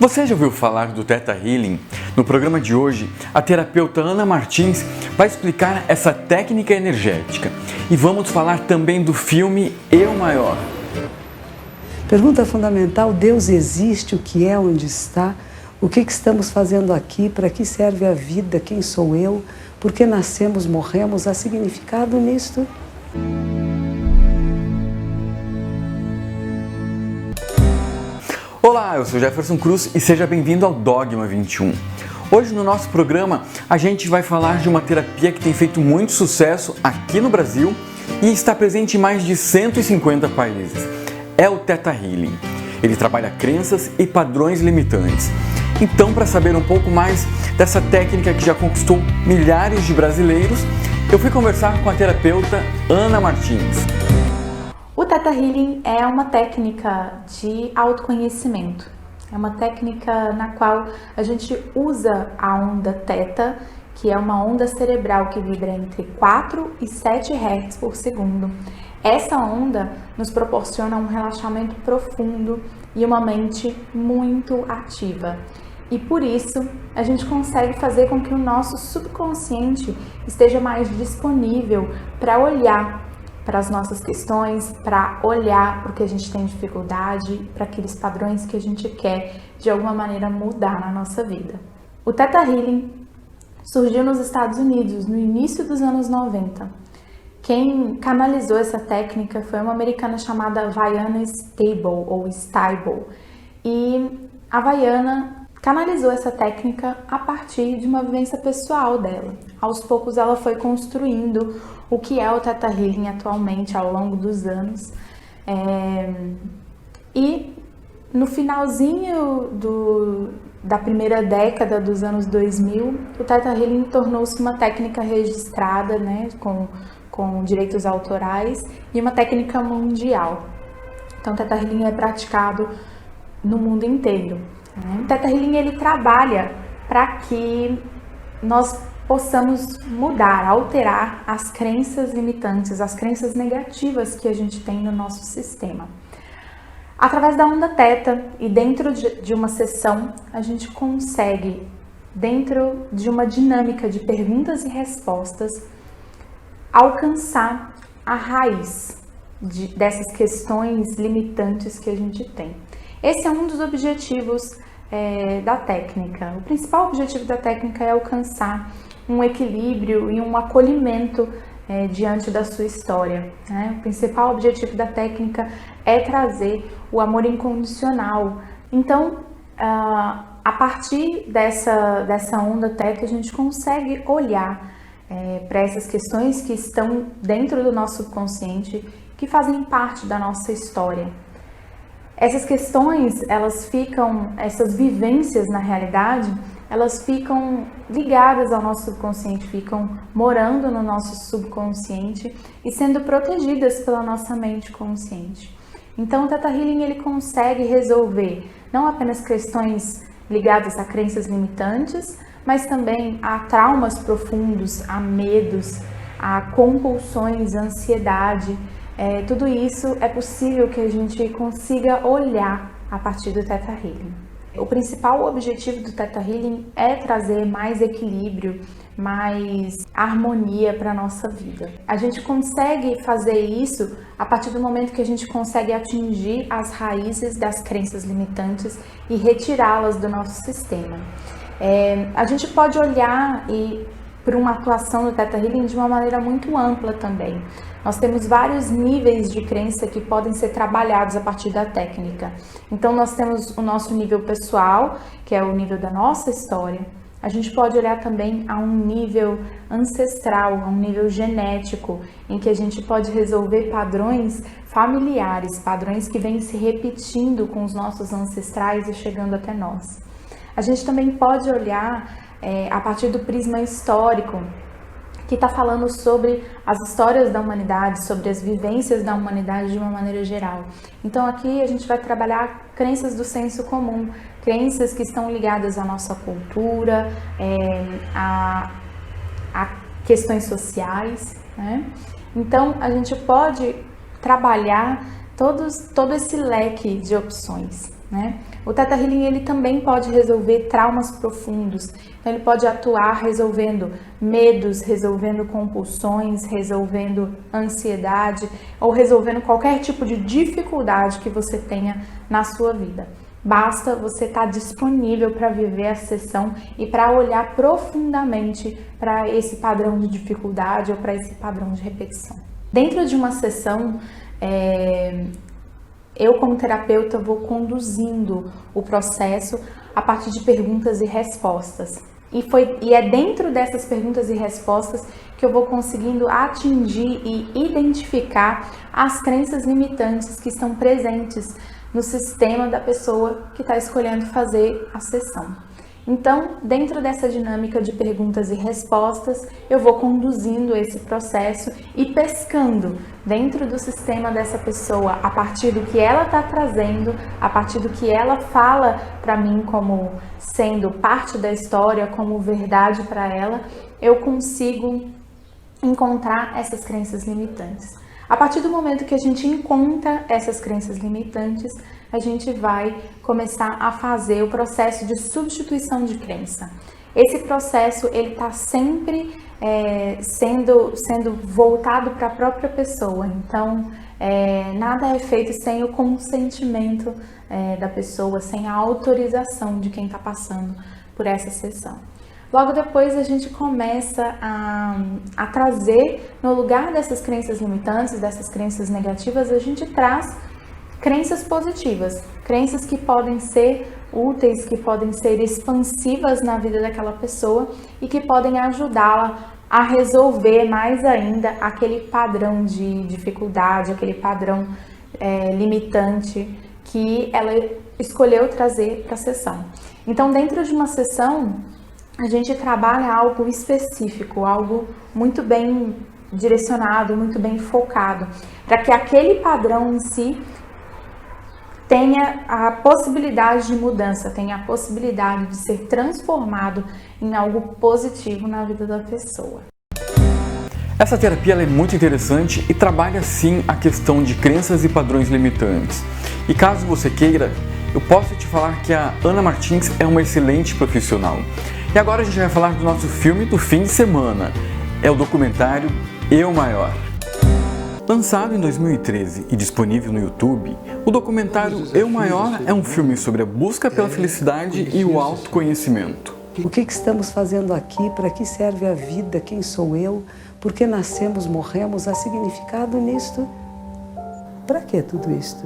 Você já ouviu falar do Theta Healing? No programa de hoje, a terapeuta Ana Martins vai explicar essa técnica energética. E vamos falar também do filme Eu Maior. Pergunta fundamental: Deus existe? O que é? Onde está? O que estamos fazendo aqui? Para que serve a vida? Quem sou eu? Por que nascemos, morremos? Há significado nisto? Olá, eu sou Jefferson Cruz e seja bem-vindo ao Dogma 21. Hoje no nosso programa a gente vai falar de uma terapia que tem feito muito sucesso aqui no Brasil e está presente em mais de 150 países. É o Theta Healing. Ele trabalha crenças e padrões limitantes. Então, para saber um pouco mais dessa técnica que já conquistou milhares de brasileiros, eu fui conversar com a terapeuta Ana Martins. O Theta Healing é uma técnica de autoconhecimento. É uma técnica na qual a gente usa a onda Theta, que é uma onda cerebral que vibra entre 4 e 7 Hz por segundo. Essa onda nos proporciona um relaxamento profundo e uma mente muito ativa. E por isso, a gente consegue fazer com que o nosso subconsciente esteja mais disponível para olhar para as nossas questões, para olhar para o que a gente tem dificuldade, para aqueles padrões que a gente quer de alguma maneira mudar na nossa vida. O Theta Healing surgiu nos Estados Unidos no início dos anos 90. Quem canalizou essa técnica foi uma americana chamada Vianna Stable ou Stable. E a Vianna canalizou essa técnica a partir de uma vivência pessoal dela. Aos poucos ela foi construindo o que é o Theta Healing atualmente ao longo dos anos. E no finalzinho da primeira década dos anos 2000, o Theta Healing tornou-se uma técnica registrada, né, com direitos autorais e uma técnica mundial. Então o Theta Healing é praticado no mundo inteiro. O Theta Healing ele trabalha para que nós possamos mudar, alterar as crenças limitantes, as crenças negativas que a gente tem no nosso sistema. Através da onda Theta e dentro de uma sessão, a gente consegue, dentro de uma dinâmica de perguntas e respostas, alcançar a raiz dessas questões limitantes que a gente tem. Esse é um dos objetivos da técnica. O principal objetivo da técnica é alcançar um equilíbrio e um acolhimento diante da sua história, né? O principal objetivo da técnica é trazer o amor incondicional. Então, a partir dessa onda Theta, a gente consegue olhar para essas questões que estão dentro do nosso subconsciente, que fazem parte da nossa história. Essas questões, essas vivências na realidade, elas ficam ligadas ao nosso subconsciente, ficam morando no nosso subconsciente e sendo protegidas pela nossa mente consciente. Então o Theta Healing ele consegue resolver não apenas questões ligadas a crenças limitantes, mas também a traumas profundos, a medos, a compulsões, a ansiedade. Tudo isso é possível que a gente consiga olhar a partir do Theta Healing. O principal objetivo do Theta Healing é trazer mais equilíbrio, mais harmonia para a nossa vida. A gente consegue fazer isso a partir do momento que a gente consegue atingir as raízes das crenças limitantes e retirá-las do nosso sistema. A gente pode olhar para uma atuação do Theta Healing de uma maneira muito ampla também. Nós temos vários níveis de crença que podem ser trabalhados a partir da técnica. Então nós temos o nosso nível pessoal, que é o nível da nossa história. A gente pode olhar também a um nível ancestral, a um nível genético, em que a gente pode resolver padrões familiares, padrões que vêm se repetindo com os nossos ancestrais e chegando até nós. A gente também pode olhar a partir do prisma histórico, que está falando sobre as histórias da humanidade, sobre as vivências da humanidade de uma maneira geral. Então aqui a gente vai trabalhar crenças do senso comum, crenças que estão ligadas à nossa cultura, a questões sociais, né? Então a gente pode trabalhar todo esse leque de opções, né? O Theta Healing ele também pode resolver traumas profundos. Então ele pode atuar resolvendo medos, resolvendo compulsões, resolvendo ansiedade ou resolvendo qualquer tipo de dificuldade que você tenha na sua vida. Basta você estar disponível para viver a sessão e para olhar profundamente para esse padrão de dificuldade ou para esse padrão de repetição. Dentro de uma sessão, eu como terapeuta vou conduzindo o processo a partir de perguntas e respostas. E é dentro dessas perguntas e respostas que eu vou conseguindo atingir e identificar as crenças limitantes que estão presentes no sistema da pessoa que está escolhendo fazer a sessão. Então, dentro dessa dinâmica de perguntas e respostas, eu vou conduzindo esse processo e pescando dentro do sistema dessa pessoa, a partir do que ela está trazendo, a partir do que ela fala para mim como sendo parte da história, como verdade para ela, eu consigo encontrar essas crenças limitantes. A partir do momento que a gente encontra essas crenças limitantes, a gente vai começar a fazer o processo de substituição de crença. Esse processo ele está sempre sendo voltado para a própria pessoa. Então, nada é feito sem o consentimento da pessoa, sem a autorização de quem está passando por essa sessão. Logo depois a gente começa a trazer, no lugar dessas crenças limitantes, dessas crenças negativas, a gente traz crenças positivas, crenças que podem ser úteis, que podem ser expansivas na vida daquela pessoa e que podem ajudá-la a resolver mais ainda aquele padrão de dificuldade, aquele padrão limitante que ela escolheu trazer para a sessão. Então, dentro de uma sessão, a gente trabalha algo específico, algo muito bem direcionado, muito bem focado, para que aquele padrão em si tenha a possibilidade de mudança, tenha a possibilidade de ser transformado em algo positivo na vida da pessoa. Essa terapia ela é muito interessante e trabalha sim a questão de crenças e padrões limitantes. E caso você queira, eu posso te falar que a Ana Martins é uma excelente profissional. E agora a gente vai falar do nosso filme do fim de semana. É o documentário Eu Maior. Lançado em 2013 e disponível no YouTube, o documentário Eu Maior é um filme sobre a busca pela felicidade e o autoconhecimento. O que estamos fazendo aqui? Para que serve a vida? Quem sou eu? Por que nascemos, morremos? Há significado nisto? Para que tudo isto?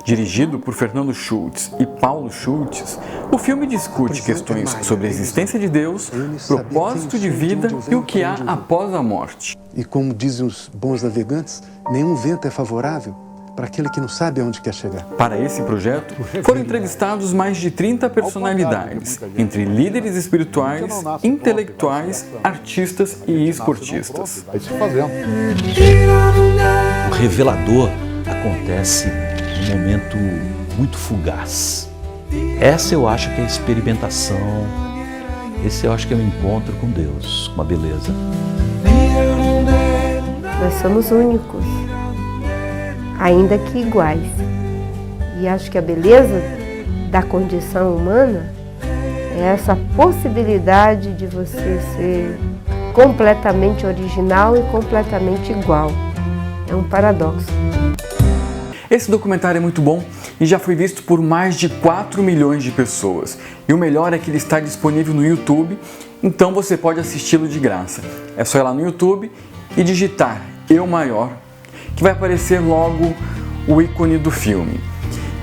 Dirigido por Fernando Schultz e Paulo Schultz, o filme discute questões sobre a existência de Deus, propósito de vida e o que há após a morte. E como dizem os bons navegantes, nenhum vento é favorável para aquele que não sabe aonde quer chegar. Para esse projeto, foram entrevistados mais de 30 personalidades, entre líderes espirituais, intelectuais, artistas e esportistas. O revelador acontece num momento muito fugaz. Essa eu acho que é a experimentação, esse eu acho que é o encontro com Deus, com a beleza. Nós somos únicos, ainda que iguais. E acho que a beleza da condição humana é essa possibilidade de você ser completamente original e completamente igual. É um paradoxo. Esse documentário é muito bom e já foi visto por mais de 4 milhões de pessoas. E o melhor é que ele está disponível no YouTube, então você pode assisti-lo de graça. É só ir lá no YouTube e digitar Eu Maior, que vai aparecer logo o ícone do filme.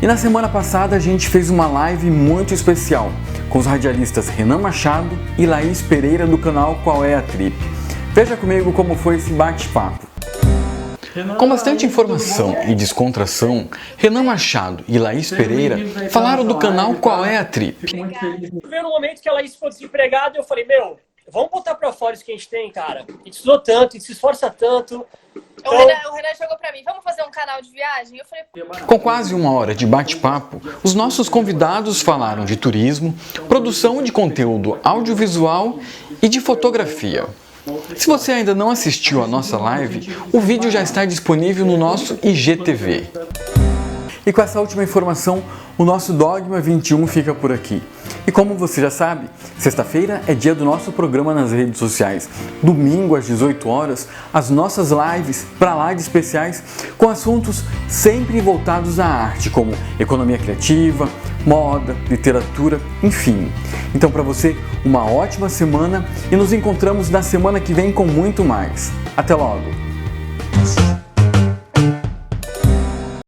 E na semana passada a gente fez uma live muito especial com os radialistas Renan Machado e Laís Pereira do canal Qual é a Trip. Veja comigo como foi esse bate-papo. Com bastante informação e descontração, Renan Machado e Laís Pereira falaram do canal Qual é a Trip. Veio no momento que a Laís ficou desempregada e eu falei, vamos botar pra fora isso que a gente tem, cara. A gente estudou tanto, a gente se esforça tanto. Então... O Renan chegou pra mim, vamos fazer um canal de viagem? Eu falei... Com quase 1 hora de bate-papo, os nossos convidados falaram de turismo, produção de conteúdo audiovisual e de fotografia. Se você ainda não assistiu a nossa live, o vídeo já está disponível no nosso IGTV. E com essa última informação, o nosso Dogma 21 fica por aqui. E como você já sabe, sexta-feira é dia do nosso programa nas redes sociais. Domingo às 18 horas, as nossas lives pra lá de especiais com assuntos sempre voltados à arte, como economia criativa, moda, literatura, enfim. Então para você, uma ótima semana e nos encontramos na semana que vem com muito mais. Até logo!